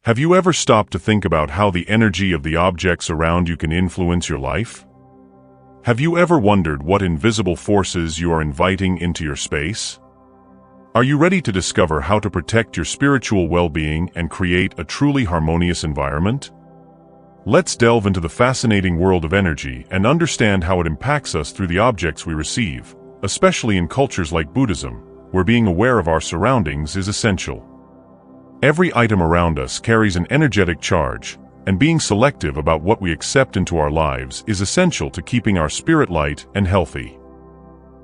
Have you ever stopped to think about how the energy of the objects around you can influence your life? Have you ever wondered what invisible forces you are inviting into your space? Are you ready to discover how to protect your spiritual well-being and create a truly harmonious environment? Let's delve into the fascinating world of energy and understand how it impacts us through the objects we receive, especially in cultures like Buddhism, where being aware of our surroundings is essential. Every item around us carries an energetic charge, and being selective about what we accept into our lives is essential to keeping our spirit light and healthy.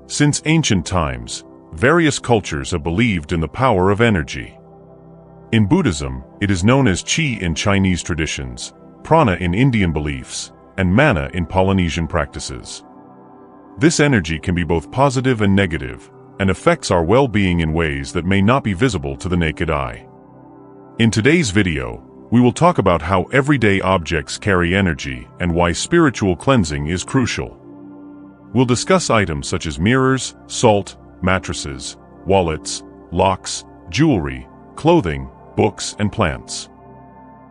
Since ancient times, various cultures have believed in the power of energy. In Buddhism, it is known as qi in Chinese traditions, prana in Indian beliefs, and mana in Polynesian practices. This energy can be both positive and negative, and affects our well-being in ways that may not be visible to the naked eye. In today's video, we will talk about how everyday objects carry energy and why spiritual cleansing is crucial. We'll discuss items such as mirrors, salt, mattresses, wallets, locks, jewelry, clothing, books, and plants.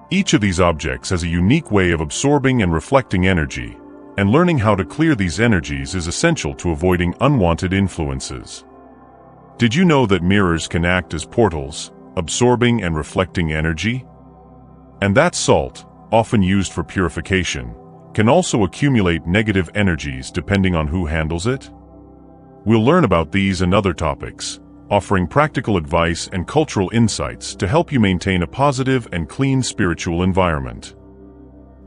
Each of these objects has a unique way of absorbing and reflecting energy, and learning how to clear these energies is essential to avoiding unwanted influences. Did you know that mirrors can act as portals, absorbing and reflecting energy? And that salt, often used for purification, can also accumulate negative energies depending on who handles it? We'll learn about these and other topics, offering practical advice and cultural insights to help you maintain a positive and clean spiritual environment.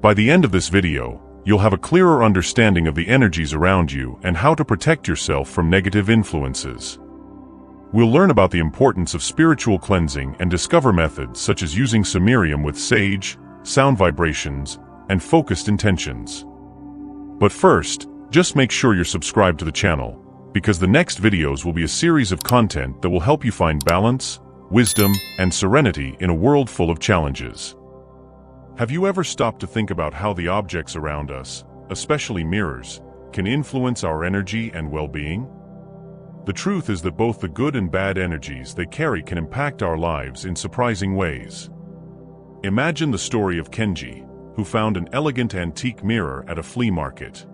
By the end of this video, you'll have a clearer understanding of the energies around you and how to protect yourself from negative influences. We'll learn about the importance of spiritual cleansing and discover methods such as using samarium with sage, sound vibrations, and focused intentions. But first, just make sure you're subscribed to the channel, because the next videos will be a series of content that will help you find balance, wisdom, and serenity in a world full of challenges. Have you ever stopped to think about how the objects around us, especially mirrors, can influence our energy and well-being? The truth is that both the good and bad energies they carry can impact our lives in surprising ways. Imagine the story of Kenji, who found an elegant antique mirror at a flea market.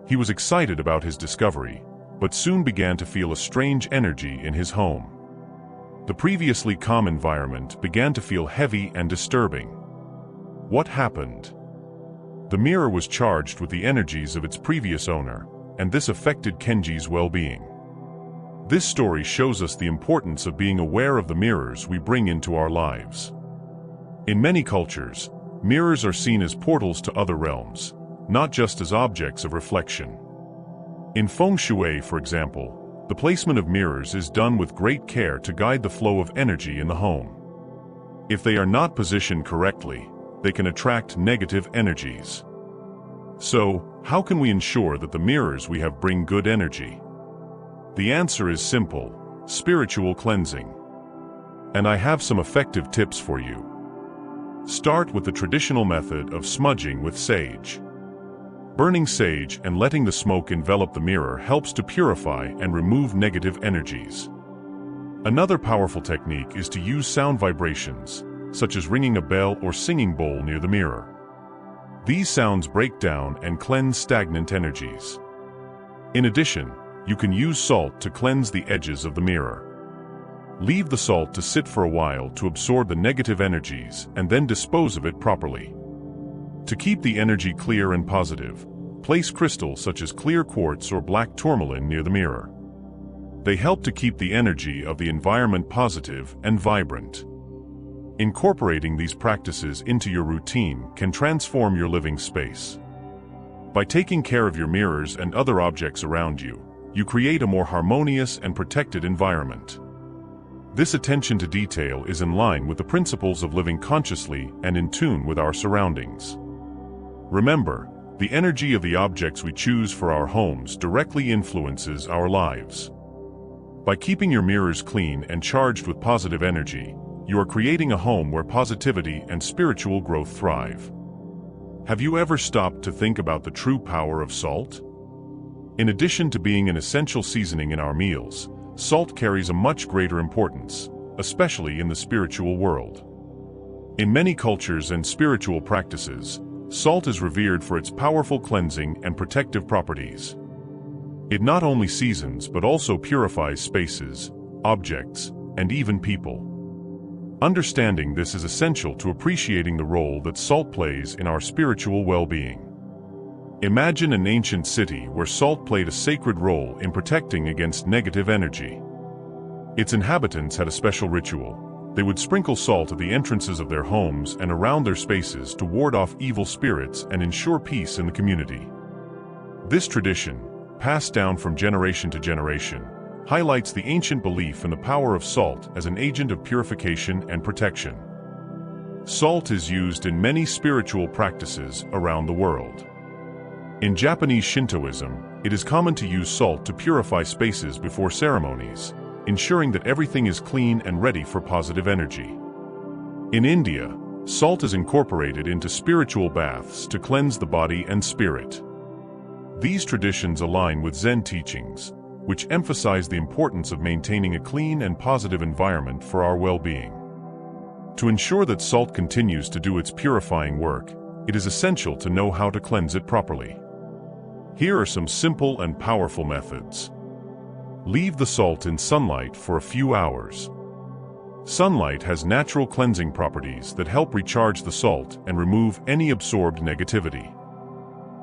He was excited about his discovery, but soon began to feel a strange energy in his home. The previously calm environment began to feel heavy and disturbing. What happened? The mirror was charged with the energies of its previous owner, and this affected Kenji's well-being. This story shows us the importance of being aware of the mirrors we bring into our lives. In many cultures, mirrors are seen as portals to other realms, not just as objects of reflection. In feng shui, for example, the placement of mirrors is done with great care to guide the flow of energy in the home. If they are not positioned correctly, they can attract negative energies. So, how can we ensure that the mirrors we have bring good energy? The answer is simple: spiritual cleansing. And I have some effective tips for you. Start with the traditional method of smudging with sage. Burning sage and letting the smoke envelop the mirror helps to purify and remove negative energies. Another powerful technique is to use sound vibrations, such as ringing a bell or singing bowl near the mirror. These sounds break down and cleanse stagnant energies. In addition, you can use salt to cleanse the edges of the mirror. Leave the salt to sit for a while to absorb the negative energies and then dispose of it properly. To keep the energy clear and positive, place crystals such as clear quartz or black tourmaline near the mirror. They help to keep the energy of the environment positive and vibrant. Incorporating these practices into your routine can transform your living space. By taking care of your mirrors and other objects around you, you create a more harmonious and protected environment. This attention to detail is in line with the principles of living consciously and in tune with our surroundings. Remember, the energy of the objects we choose for our homes directly influences our lives. By keeping your mirrors clean and charged with positive energy, you are creating a home where positivity and spiritual growth thrive. Have you ever stopped to think about the true power of salt? In addition to being an essential seasoning in our meals, salt carries a much greater importance, especially in the spiritual world. In many cultures and spiritual practices, salt is revered for its powerful cleansing and protective properties. It not only seasons but also purifies spaces, objects, and even people. Understanding this is essential to appreciating the role that salt plays in our spiritual well-being. Imagine an ancient city where salt played a sacred role in protecting against negative energy. Its inhabitants had a special ritual. They would sprinkle salt at the entrances of their homes and around their spaces to ward off evil spirits and ensure peace in the community. This tradition, passed down from generation to generation, highlights the ancient belief in the power of salt as an agent of purification and protection. Salt is used in many spiritual practices around the world. In Japanese Shintoism, it is common to use salt to purify spaces before ceremonies, ensuring that everything is clean and ready for positive energy. In India, salt is incorporated into spiritual baths to cleanse the body and spirit. These traditions align with Zen teachings, which emphasize the importance of maintaining a clean and positive environment for our well-being. To ensure that salt continues to do its purifying work, it is essential to know how to cleanse it properly. Here are some simple and powerful methods. Leave the salt in sunlight for a few hours. Sunlight has natural cleansing properties that help recharge the salt and remove any absorbed negativity.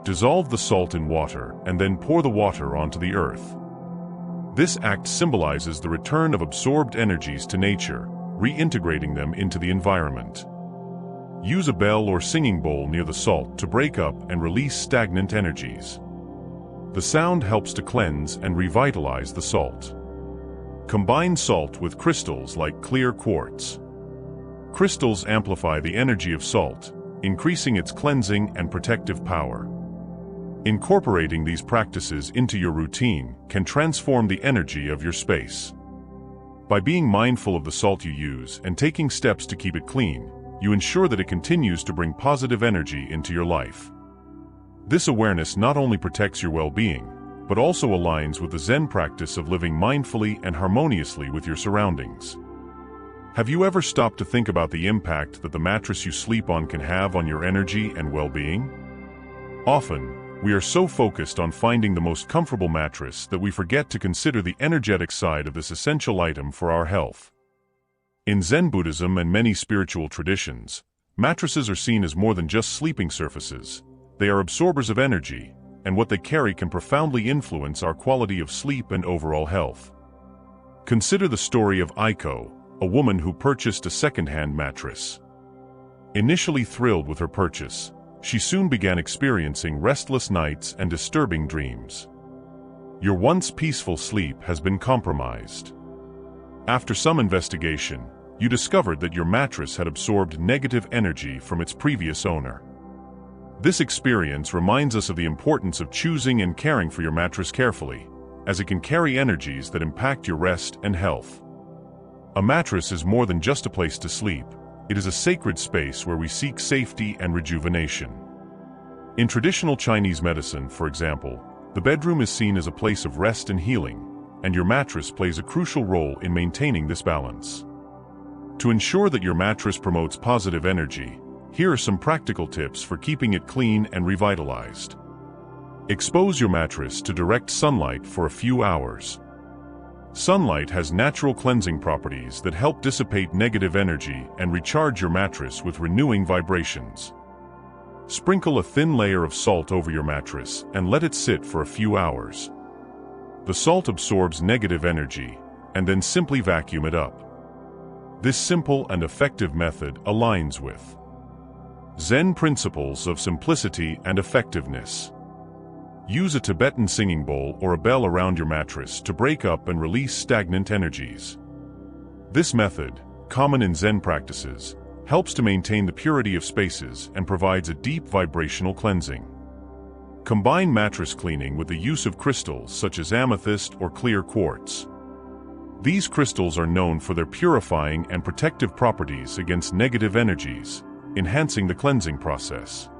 Dissolve the salt in water and then pour the water onto the earth. This act symbolizes the return of absorbed energies to nature, reintegrating them into the environment. Use a bell or singing bowl near the salt to break up and release stagnant energies. The sound helps to cleanse and revitalize the salt. Combine salt with crystals like clear quartz. Crystals amplify the energy of salt, increasing its cleansing and protective power. Incorporating these practices into your routine can transform the energy of your space. By being mindful of the salt you use and taking steps to keep it clean, you ensure that it continues to bring positive energy into your life. This awareness not only protects your well-being, but also aligns with the Zen practice of living mindfully and harmoniously with your surroundings. Have you ever stopped to think about the impact that the mattress you sleep on can have on your energy and well-being? Often, we are so focused on finding the most comfortable mattress that we forget to consider the energetic side of this essential item for our health. In Zen Buddhism and many spiritual traditions, mattresses are seen as more than just sleeping surfaces. They are absorbers of energy, and what they carry can profoundly influence our quality of sleep and overall health. Consider the story of Aiko, a woman who purchased a second-hand mattress. Initially thrilled with her purchase, she soon began experiencing restless nights and disturbing dreams. Your once peaceful sleep has been compromised. After some investigation, you discovered that your mattress had absorbed negative energy from its previous owner. This experience reminds us of the importance of choosing and caring for your mattress carefully, as it can carry energies that impact your rest and health. A mattress is more than just a place to sleep. It is a sacred space where we seek safety and rejuvenation. In traditional Chinese medicine, for example, the bedroom is seen as a place of rest and healing, and your mattress plays a crucial role in maintaining this balance. To ensure that your mattress promotes positive energy, here are some practical tips for keeping it clean and revitalized. Expose your mattress to direct sunlight for a few hours. Sunlight has natural cleansing properties that help dissipate negative energy and recharge your mattress with renewing vibrations. Sprinkle a thin layer of salt over your mattress and let it sit for a few hours. The salt absorbs negative energy, and then simply vacuum it up. This simple and effective method aligns with Zen principles of simplicity and effectiveness. Use a Tibetan singing bowl or a bell around your mattress to break up and release stagnant energies. This method, common in Zen practices, helps to maintain the purity of spaces and provides a deep vibrational cleansing. Combine mattress cleaning with the use of crystals such as amethyst or clear quartz. These crystals are known for their purifying and protective properties against negative energies, enhancing the cleansing process.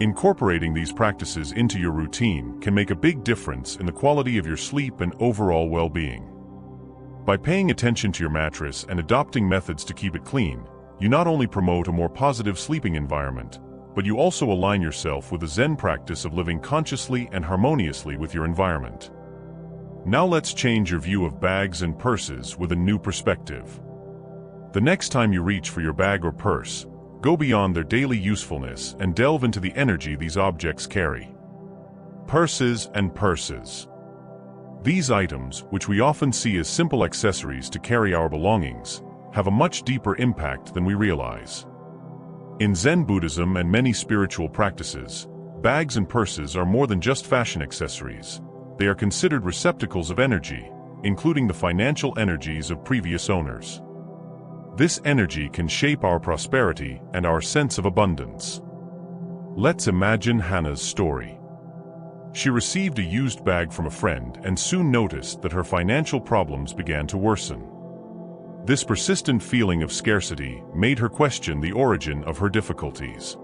Incorporating these practices into your routine can make a big difference in the quality of your sleep and overall well-being. By paying attention to your mattress and adopting methods to keep it clean, you not only promote a more positive sleeping environment, but you also align yourself with the Zen practice of living consciously and harmoniously with your environment. Now let's change your view of bags and purses with a new perspective. The next time you reach for your bag or purse, go beyond their daily usefulness and delve into the energy these objects carry. Purses and purses. These items, which we often see as simple accessories to carry our belongings, have a much deeper impact than we realize. In Zen Buddhism and many spiritual practices, bags and purses are more than just fashion accessories. They are considered receptacles of energy, including the financial energies of previous owners. This energy can shape our prosperity and our sense of abundance. Let's imagine Hannah's story. She received a used bag from a friend and soon noticed that her financial problems began to worsen. This persistent feeling of scarcity made her question the origin of her difficulties.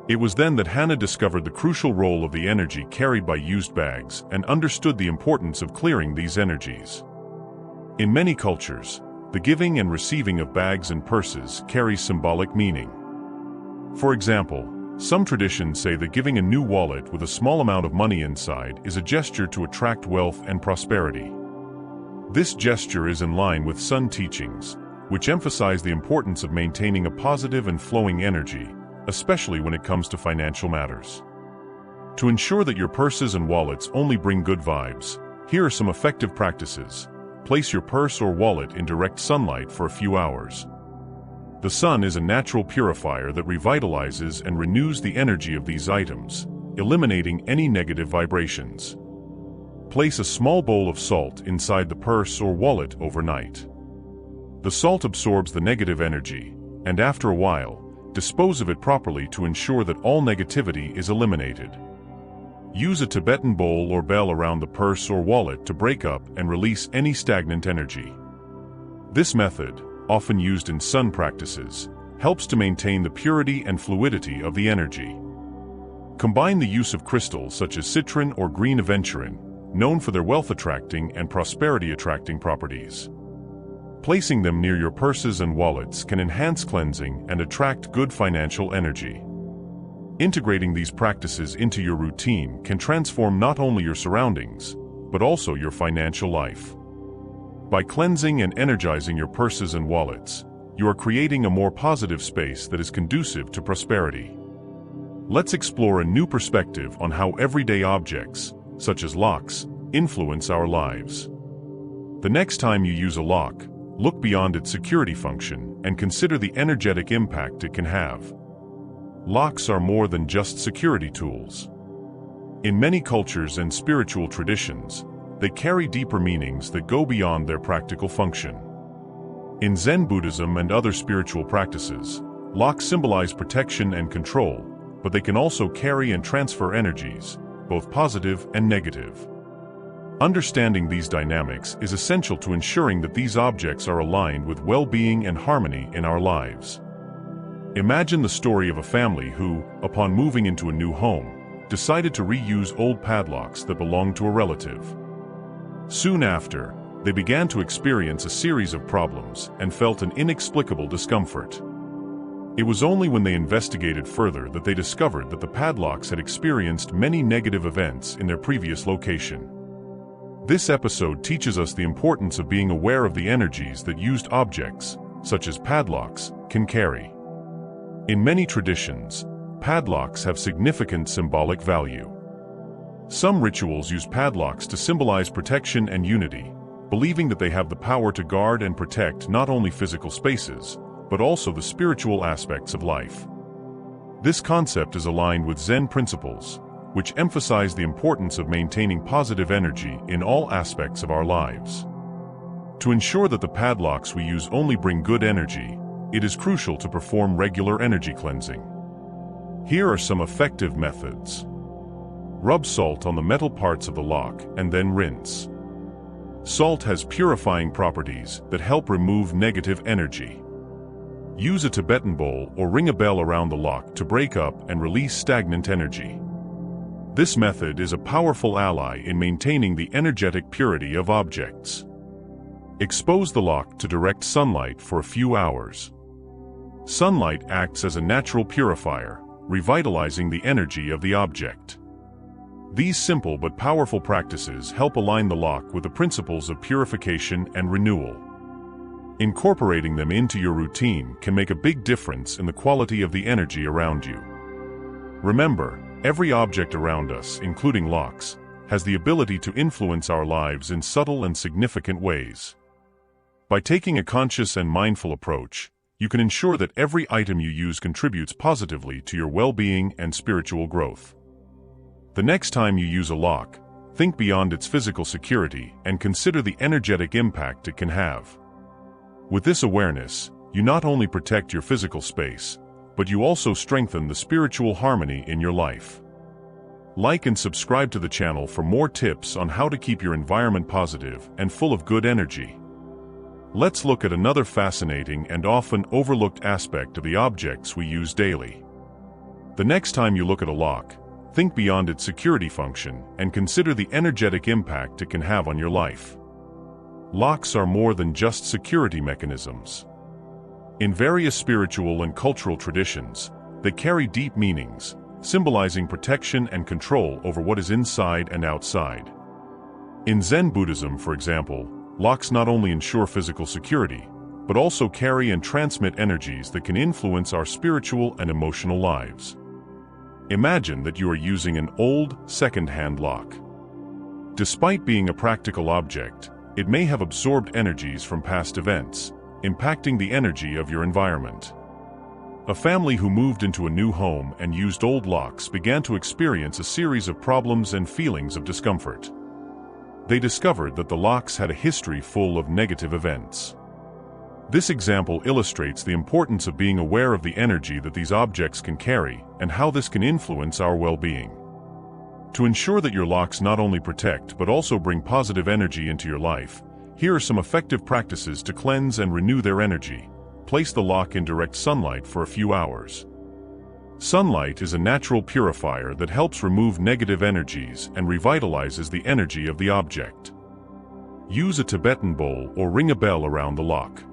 It was then that Hannah discovered the crucial role of the energy carried by used bags and understood the importance of clearing these energies. In many cultures, the giving and receiving of bags and purses carries symbolic meaning. For example, some traditions say that giving a new wallet with a small amount of money inside is a gesture to attract wealth and prosperity. This gesture is in line with Sun teachings, which emphasize the importance of maintaining a positive and flowing energy, especially when it comes to financial matters. To ensure that your purses and wallets only bring good vibes, here are some effective practices. Place your purse or wallet in direct sunlight for a few hours. The sun is a natural purifier that revitalizes and renews the energy of these items, eliminating any negative vibrations. Place a small bowl of salt inside the purse or wallet overnight. The salt absorbs the negative energy, and after a while, dispose of it properly to ensure that all negativity is eliminated. Use a Tibetan bowl or bell around the purse or wallet to break up and release any stagnant energy. This method, often used in sun practices, helps to maintain the purity and fluidity of the energy. Combine the use of crystals such as citron or green aventurine, known for their wealth-attracting and prosperity-attracting properties. Placing them near your purses and wallets can enhance cleansing and attract good financial energy. Integrating these practices into your routine can transform not only your surroundings, but also your financial life. By cleansing and energizing your purses and wallets, you are creating a more positive space that is conducive to prosperity. Let's explore a new perspective on how everyday objects, such as locks, influence our lives. The next time you use a lock, look beyond its security function and consider the energetic impact it can have. Locks are more than just security tools. In many cultures and spiritual traditions, they carry deeper meanings that go beyond their practical function. In Zen Buddhism and other spiritual practices, locks symbolize protection and control, but they can also carry and transfer energies, both positive and negative. Understanding these dynamics is essential to ensuring that these objects are aligned with well-being and harmony in our lives. Imagine the story of a family who, upon moving into a new home, decided to reuse old padlocks that belonged to a relative. Soon after, they began to experience a series of problems and felt an inexplicable discomfort. It was only when they investigated further that they discovered that the padlocks had experienced many negative events in their previous location. This episode teaches us the importance of being aware of the energies that used objects, such as padlocks, can carry. In many traditions, padlocks have significant symbolic value. Some rituals use padlocks to symbolize protection and unity, believing that they have the power to guard and protect not only physical spaces, but also the spiritual aspects of life. This concept is aligned with Zen principles, which emphasize the importance of maintaining positive energy in all aspects of our lives. To ensure that the padlocks we use only bring good energy, it is crucial to perform regular energy cleansing. Here are some effective methods. Rub salt on the metal parts of the lock and then rinse. Salt has purifying properties that help remove negative energy. Use a Tibetan bowl or ring a bell around the lock to break up and release stagnant energy. This method is a powerful ally in maintaining the energetic purity of objects. Expose the lock to direct sunlight for a few hours. Sunlight acts as a natural purifier, revitalizing the energy of the object. These simple but powerful practices help align the lock with the principles of purification and renewal. Incorporating them into your routine can make a big difference in the quality of the energy around you. Remember, every object around us, including locks, has the ability to influence our lives in subtle and significant ways. By taking a conscious and mindful approach, you can ensure that every item you use contributes positively to your well-being and spiritual growth. The next time you use a lock, think beyond its physical security and consider the energetic impact it can have. With this awareness, you not only protect your physical space, but you also strengthen the spiritual harmony in your life. Like and subscribe to the channel for more tips on how to keep your environment positive and full of good energy. Let's look at another fascinating and often overlooked aspect of the objects we use daily. The next time you look at a lock, think beyond its security function and consider the energetic impact it can have on your life. Locks are more than just security mechanisms. In various spiritual and cultural traditions, they carry deep meanings, symbolizing protection and control over what is inside and outside. In Zen Buddhism, for example, locks not only ensure physical security, but also carry and transmit energies that can influence our spiritual and emotional lives. Imagine that you are using an old, second-hand lock. Despite being a practical object, it may have absorbed energies from past events, impacting the energy of your environment. A family who moved into a new home and used old locks began to experience a series of problems and feelings of discomfort. They discovered that the locks had a history full of negative events. This example illustrates the importance of being aware of the energy that these objects can carry and how this can influence our well-being. To ensure that your locks not only protect but also bring positive energy into your life, here are some effective practices to cleanse and renew their energy. Place the lock in direct sunlight for a few hours. Sunlight is a natural purifier that helps remove negative energies and revitalizes the energy of the object. Use a Tibetan bowl or ring a bell around the lock.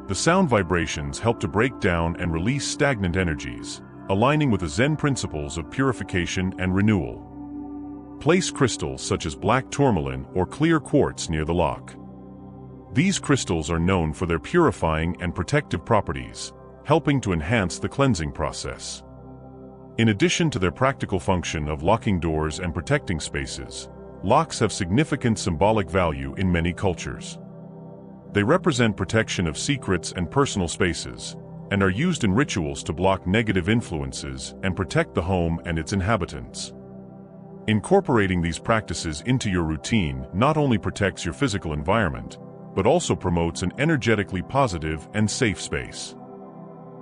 The sound vibrations help to break down and release stagnant energies, aligning with the Zen principles of purification and renewal. Place crystals such as black tourmaline or clear quartz near the lock. These crystals are known for their purifying and protective properties, helping to enhance the cleansing process. In addition to their practical function of locking doors and protecting spaces, locks have significant symbolic value in many cultures. They represent protection of secrets and personal spaces, and are used in rituals to block negative influences and protect the home and its inhabitants. Incorporating these practices into your routine not only protects your physical environment, but also promotes an energetically positive and safe space.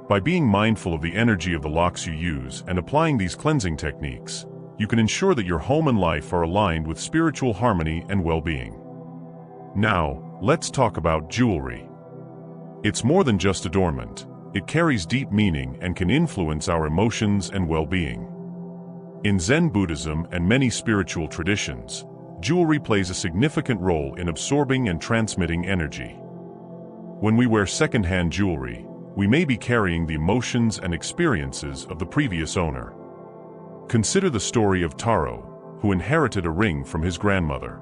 By being mindful of the energy of the locks you use and applying these cleansing techniques, you can ensure that your home and life are aligned with spiritual harmony and well-being. Now, let's talk about jewelry. It's more than just adornment. It carries deep meaning and can influence our emotions and well-being. In Zen Buddhism and many spiritual traditions, jewelry plays a significant role in absorbing and transmitting energy. When we wear second-hand jewelry, we may be carrying the emotions and experiences of the previous owner. Consider the story of Taro, who inherited a ring from his grandmother.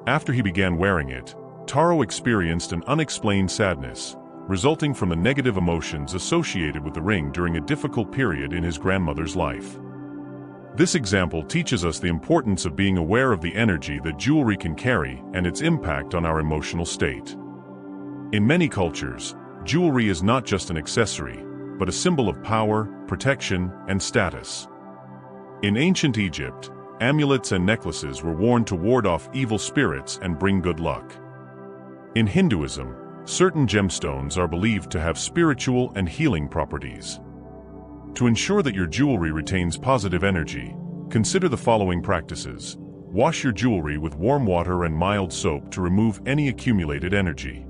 After he began wearing it, Taro experienced an unexplained sadness, resulting from the negative emotions associated with the ring during a difficult period in his grandmother's life. This example teaches us the importance of being aware of the energy that jewelry can carry and its impact on our emotional state. In many cultures, jewelry is not just an accessory, but a symbol of power, protection, and status. In ancient Egypt, amulets and necklaces were worn to ward off evil spirits and bring good luck. In Hinduism, certain gemstones are believed to have spiritual and healing properties. To ensure that your jewelry retains positive energy, consider the following practices. Wash your jewelry with warm water and mild soap to remove any accumulated energy.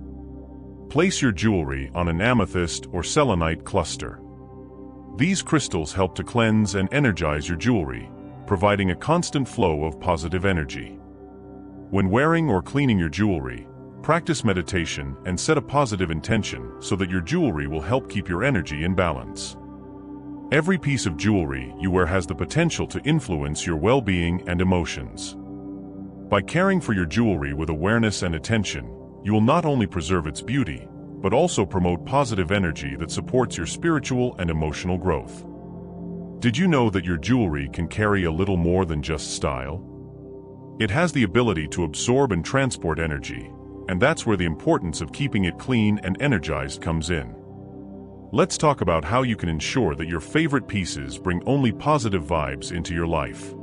Place your jewelry on an amethyst or selenite cluster. These crystals help to cleanse and energize your jewelry, providing a constant flow of positive energy. When wearing or cleaning your jewelry, Practice meditation and set a positive intention so that your jewelry will help keep your energy in balance. Every piece of jewelry you wear has the potential to influence your well-being and emotions. By caring for your jewelry with awareness and attention, you will not only preserve its beauty, but also promote positive energy that supports your spiritual and emotional growth. Did you know that your jewelry can carry a little more than just style? It has the ability to absorb and transport energy, and that's where the importance of keeping it clean and energized comes in. Let's talk about how you can ensure that your favorite pieces bring only positive vibes into your life.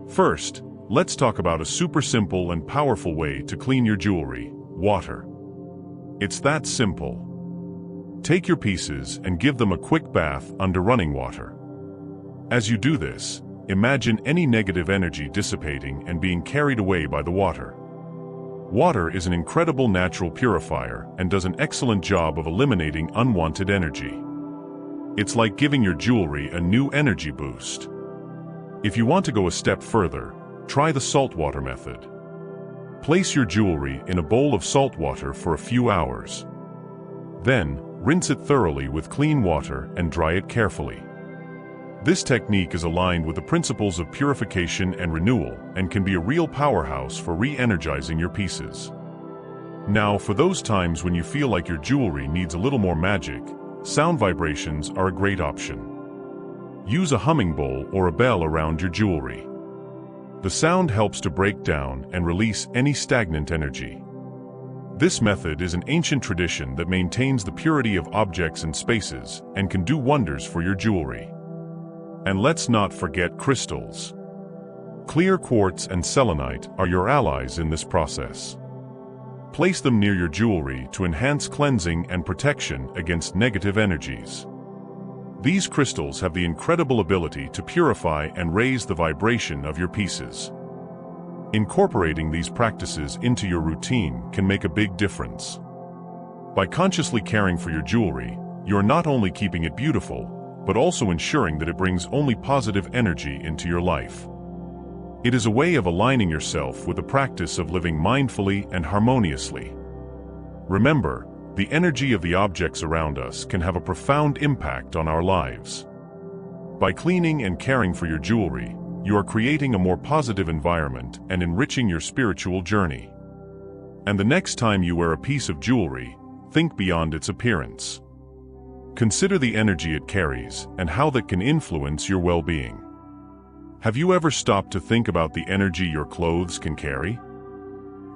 First, let's talk about a super simple and powerful way to clean your jewelry: water. It's that simple. Take your pieces and give them a quick bath under running water. As you do this, imagine any negative energy dissipating and being carried away by the water. Water is an incredible natural purifier and does an excellent job of eliminating unwanted energy. It's like giving your jewelry a new energy boost. If you want to go a step further, try the saltwater method. Place your jewelry in a bowl of salt water for a few hours. Then, rinse it thoroughly with clean water and dry it carefully. This technique is aligned with the principles of purification and renewal and can be a real powerhouse for re-energizing your pieces. Now, for those times when you feel like your jewelry needs a little more magic, sound vibrations are a great option. Use a humming bowl or a bell around your jewelry. The sound helps to break down and release any stagnant energy. This method is an ancient tradition that maintains the purity of objects and spaces and can do wonders for your jewelry. And let's not forget crystals. Clear quartz and selenite are your allies in this process. Place them near your jewelry to enhance cleansing and protection against negative energies. These crystals have the incredible ability to purify and raise the vibration of your pieces. Incorporating these practices into your routine can make a big difference. By consciously caring for your jewelry, you're not only keeping it beautiful, but also ensuring that it brings only positive energy into your life. It is a way of aligning yourself with the practice of living mindfully and harmoniously. Remember, the energy of the objects around us can have a profound impact on our lives. By cleaning and caring for your jewelry, you are creating a more positive environment and enriching your spiritual journey. And the next time you wear a piece of jewelry, think beyond its appearance. Consider the energy it carries and how that can influence your well-being. Have you ever stopped to think about the energy your clothes can carry?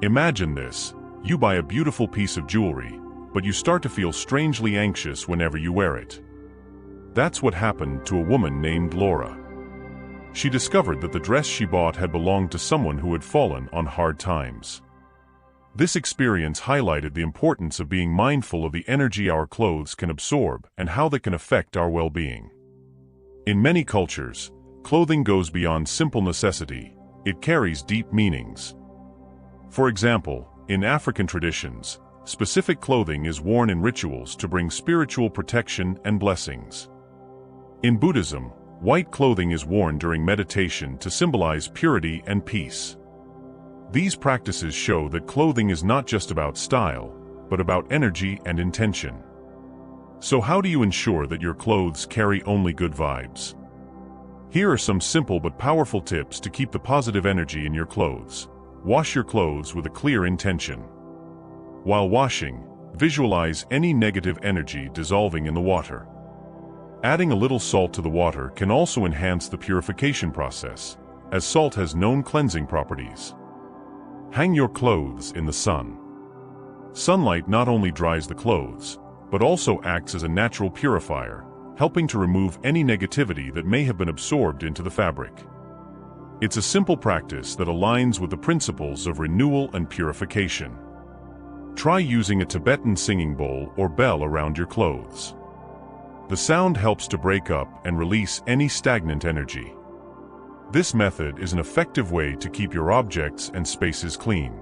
Imagine this: you buy a beautiful piece of jewelry, but you start to feel strangely anxious whenever you wear it. That's what happened to a woman named Laura. She discovered that the dress she bought had belonged to someone who had fallen on hard times. This experience highlighted the importance of being mindful of the energy our clothes can absorb and how they can affect our well-being. In many cultures, clothing goes beyond simple necessity; it carries deep meanings. For example, in African traditions, specific clothing is worn in rituals to bring spiritual protection and blessings. In Buddhism, white clothing is worn during meditation to symbolize purity and peace. These practices show that clothing is not just about style, but about energy and intention. So how do you ensure that your clothes carry only good vibes? Here are some simple but powerful tips to keep the positive energy in your clothes. Wash your clothes with a clear intention. While washing, visualize any negative energy dissolving in the water. Adding a little salt to the water can also enhance the purification process, as salt has known cleansing properties. Hang your clothes in the sun. Sunlight not only dries the clothes, but also acts as a natural purifier, helping to remove any negativity that may have been absorbed into the fabric. It's a simple practice that aligns with the principles of renewal and purification. Try using a Tibetan singing bowl or bell around your clothes. The sound helps to break up and release any stagnant energy. This method is an effective way to keep your objects and spaces clean.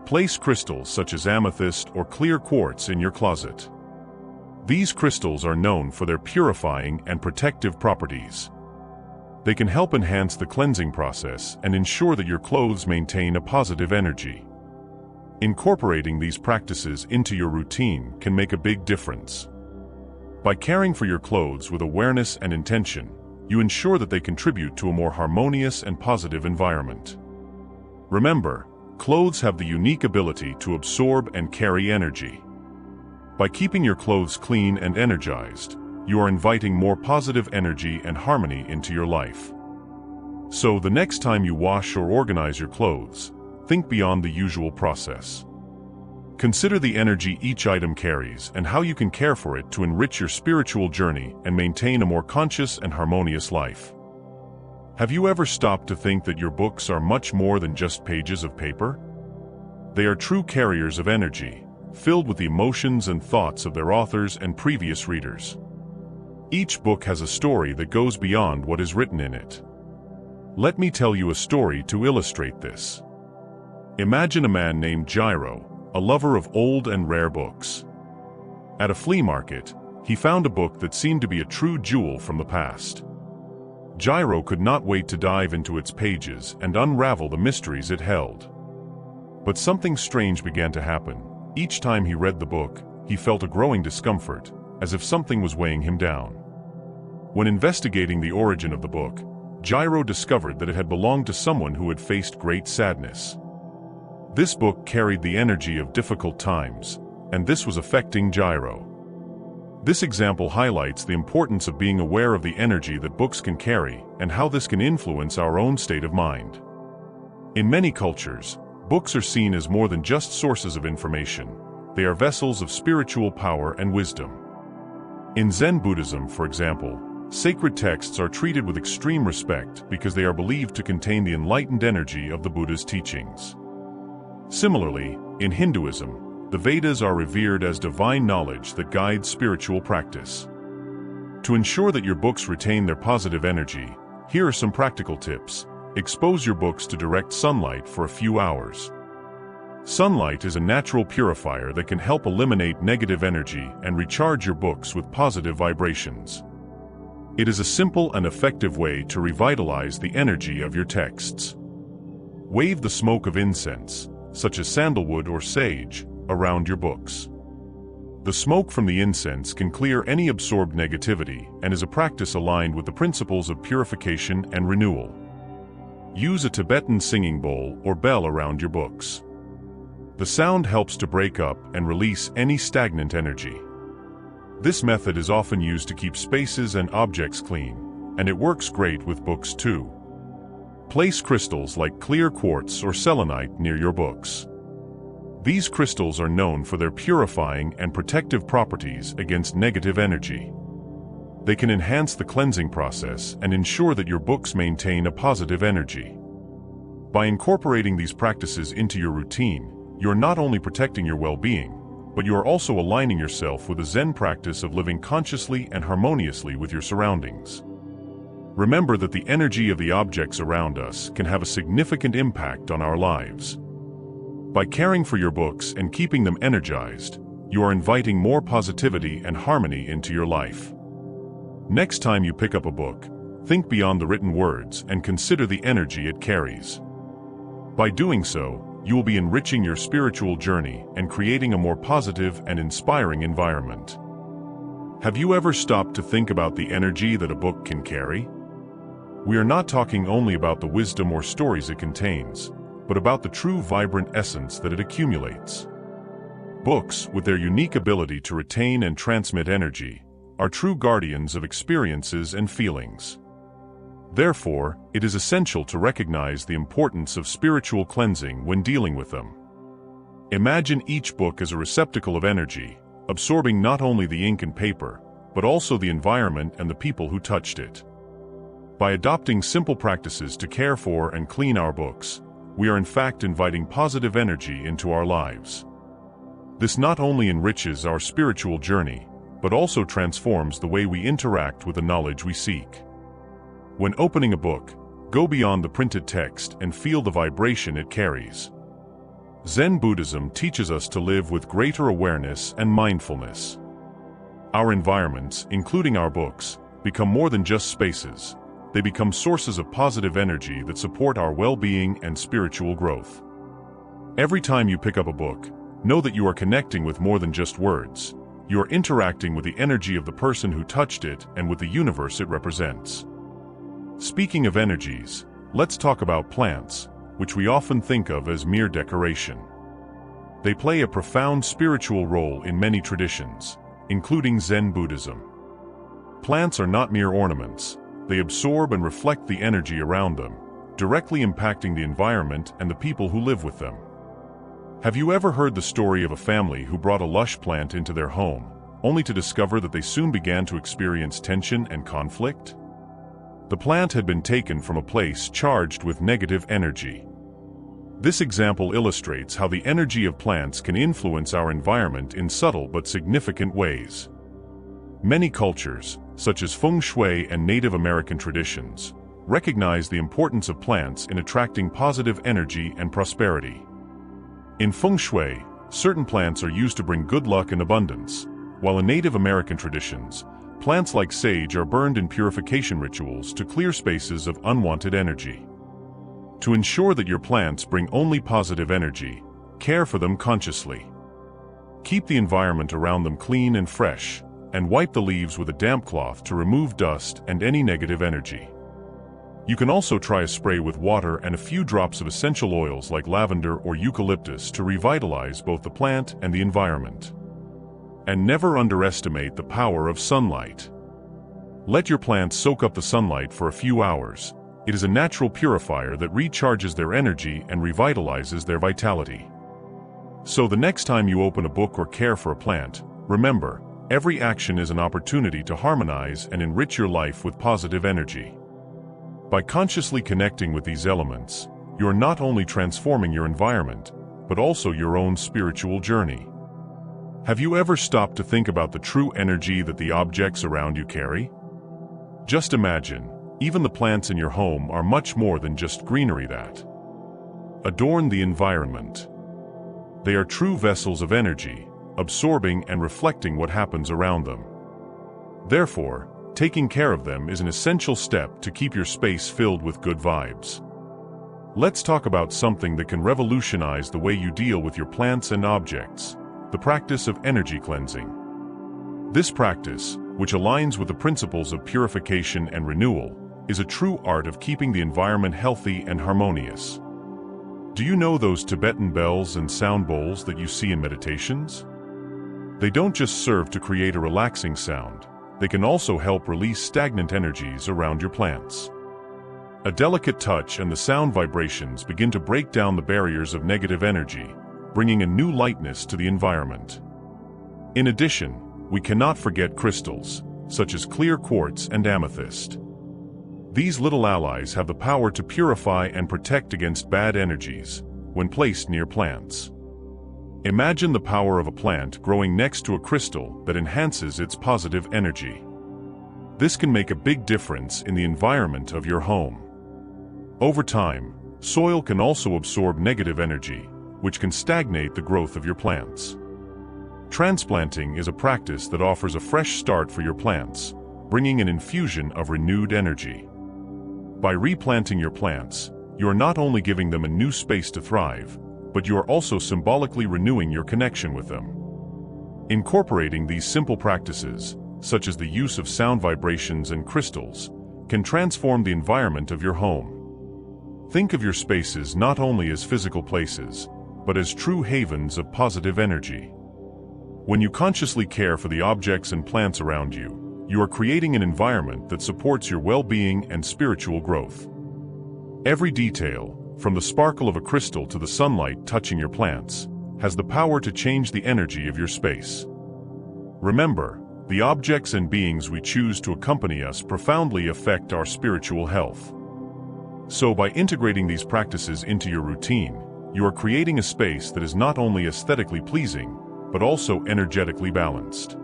Place crystals such as amethyst or clear quartz in your closet. These crystals are known for their purifying and protective properties. They can help enhance the cleansing process and ensure that your clothes maintain a positive energy. Incorporating these practices into your routine can make a big difference. By caring for your clothes with awareness and intention, you ensure that they contribute to a more harmonious and positive environment. Remember, clothes have the unique ability to absorb and carry energy. By keeping your clothes clean and energized, you are inviting more positive energy and harmony into your life. So the next time you wash or organize your clothes, think beyond the usual process. Consider the energy each item carries and how you can care for it to enrich your spiritual journey and maintain a more conscious and harmonious life. Have you ever stopped to think that your books are much more than just pages of paper? They are true carriers of energy, filled with the emotions and thoughts of their authors and previous readers. Each book has a story that goes beyond what is written in it. Let me tell you a story to illustrate this. Imagine a man named Gyro, a lover of old and rare books. At a flea market, he found a book that seemed to be a true jewel from the past. Gyro could not wait to dive into its pages and unravel the mysteries it held. But something strange began to happen. Each time he read the book, he felt a growing discomfort, as if something was weighing him down. When investigating the origin of the book, Gyro discovered that it had belonged to someone who had faced great sadness. This book carried the energy of difficult times, and this was affecting Gyro. This example highlights the importance of being aware of the energy that books can carry and how this can influence our own state of mind. In many cultures, books are seen as more than just sources of information. They are vessels of spiritual power and wisdom. In Zen Buddhism, for example, sacred texts are treated with extreme respect because they are believed to contain the enlightened energy of the Buddha's teachings. Similarly, in Hinduism, the Vedas are revered as divine knowledge that guides spiritual practice. To ensure that your books retain their positive energy, here are some practical tips. Expose your books to direct sunlight for a few hours. Sunlight is a natural purifier that can help eliminate negative energy and recharge your books with positive vibrations. It is a simple and effective way to revitalize the energy of your texts. Wave the smoke of incense, such as sandalwood or sage, around your books. The smoke from the incense can clear any absorbed negativity and is a practice aligned with the principles of purification and renewal. Use a Tibetan singing bowl or bell around your books. The sound helps to break up and release any stagnant energy. This method is often used to keep spaces and objects clean, and it works great with books too. Place crystals like clear quartz or selenite near your books. These crystals are known for their purifying and protective properties against negative energy. They can enhance the cleansing process and ensure that your books maintain a positive energy. By incorporating these practices into your routine, you are not only protecting your well-being, but you are also aligning yourself with the Zen practice of living consciously and harmoniously with your surroundings. Remember that the energy of the objects around us can have a significant impact on our lives. By caring for your books and keeping them energized, you are inviting more positivity and harmony into your life. Next time you pick up a book, think beyond the written words and consider the energy it carries. By doing so, you will be enriching your spiritual journey and creating a more positive and inspiring environment. Have you ever stopped to think about the energy that a book can carry? We are not talking only about the wisdom or stories it contains, but about the true vibrant essence that it accumulates. Books, with their unique ability to retain and transmit energy, are true guardians of experiences and feelings. Therefore, it is essential to recognize the importance of spiritual cleansing when dealing with them. Imagine each book as a receptacle of energy, absorbing not only the ink and paper, but also the environment and the people who touched it. By adopting simple practices to care for and clean our books, we are in fact inviting positive energy into our lives. This not only enriches our spiritual journey, but also transforms the way we interact with the knowledge we seek. When opening a book, go beyond the printed text and feel the vibration it carries. Zen Buddhism teaches us to live with greater awareness and mindfulness. Our environments, including our books, become more than just spaces. They become sources of positive energy that support our well-being and spiritual growth. Every time you pick up a book, know that you are connecting with more than just words. You are interacting with the energy of the person who touched it and with the universe it represents. Speaking of energies, let's talk about plants, which we often think of as mere decoration. They play a profound spiritual role in many traditions, including Zen Buddhism. Plants are not mere ornaments. They absorb and reflect the energy around them, directly impacting the environment and the people who live with them. Have you ever heard the story of a family who brought a lush plant into their home, only to discover that they soon began to experience tension and conflict? The plant had been taken from a place charged with negative energy. This example illustrates how the energy of plants can influence our environment in subtle but significant ways. Many cultures, such as feng shui and Native American traditions, recognize the importance of plants in attracting positive energy and prosperity. In feng shui, certain plants are used to bring good luck and abundance, while in Native American traditions, plants like sage are burned in purification rituals to clear spaces of unwanted energy. To ensure that your plants bring only positive energy, care for them consciously. Keep the environment around them clean and fresh, and wipe the leaves with a damp cloth to remove dust and any negative energy. You can also try a spray with water and a few drops of essential oils like lavender or eucalyptus to revitalize both the plant and the environment. And never underestimate the power of sunlight. Let your plants soak up the sunlight for a few hours. It is a natural purifier that recharges their energy and revitalizes their vitality. So the next time you open a book or care for a plant, remember, every action is an opportunity to harmonize and enrich your life with positive energy. By consciously connecting with these elements, you are not only transforming your environment, but also your own spiritual journey. Have you ever stopped to think about the true energy that the objects around you carry? Just imagine, even the plants in your home are much more than just greenery that adorn the environment. They are true vessels of energy, absorbing and reflecting what happens around them. Therefore, taking care of them is an essential step to keep your space filled with good vibes. Let's talk about something that can revolutionize the way you deal with your plants and objects: the practice of energy cleansing. This practice, which aligns with the principles of purification and renewal, is a true art of keeping the environment healthy and harmonious. Do you know those Tibetan bells and sound bowls that you see in meditations? They don't just serve to create a relaxing sound. They can also help release stagnant energies around your plants. A delicate touch and the sound vibrations begin to break down the barriers of negative energy, bringing a new lightness to the environment. In addition, we cannot forget crystals, such as clear quartz and amethyst. These little allies have the power to purify and protect against bad energies when placed near plants. Imagine the power of a plant growing next to a crystal that enhances its positive energy. This can make a big difference in the environment of your home. Over time, soil can also absorb negative energy, which can stagnate the growth of your plants. Transplanting is a practice that offers a fresh start for your plants, bringing an infusion of renewed energy. By replanting your plants, you are not only giving them a new space to thrive, but you are also symbolically renewing your connection with them. Incorporating these simple practices, such as the use of sound vibrations and crystals, can transform the environment of your home. Think of your spaces not only as physical places, but as true havens of positive energy. When you consciously care for the objects and plants around you, you are creating an environment that supports your well-being and spiritual growth. Every detail, from the sparkle of a crystal to the sunlight touching your plants, has the power to change the energy of your space. Remember, the objects and beings we choose to accompany us profoundly affect our spiritual health. So by integrating these practices into your routine, you are creating a space that is not only aesthetically pleasing, but also energetically balanced.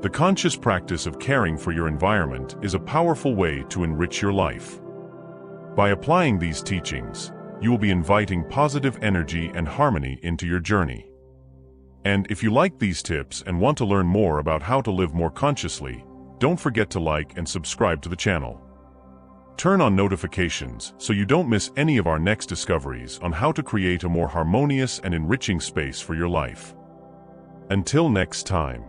The conscious practice of caring for your environment is a powerful way to enrich your life. By applying these teachings, you will be inviting positive energy and harmony into your journey. And if you like these tips and want to learn more about how to live more consciously, don't forget to like and subscribe to the channel. Turn on notifications so you don't miss any of our next discoveries on how to create a more harmonious and enriching space for your life. Until next time.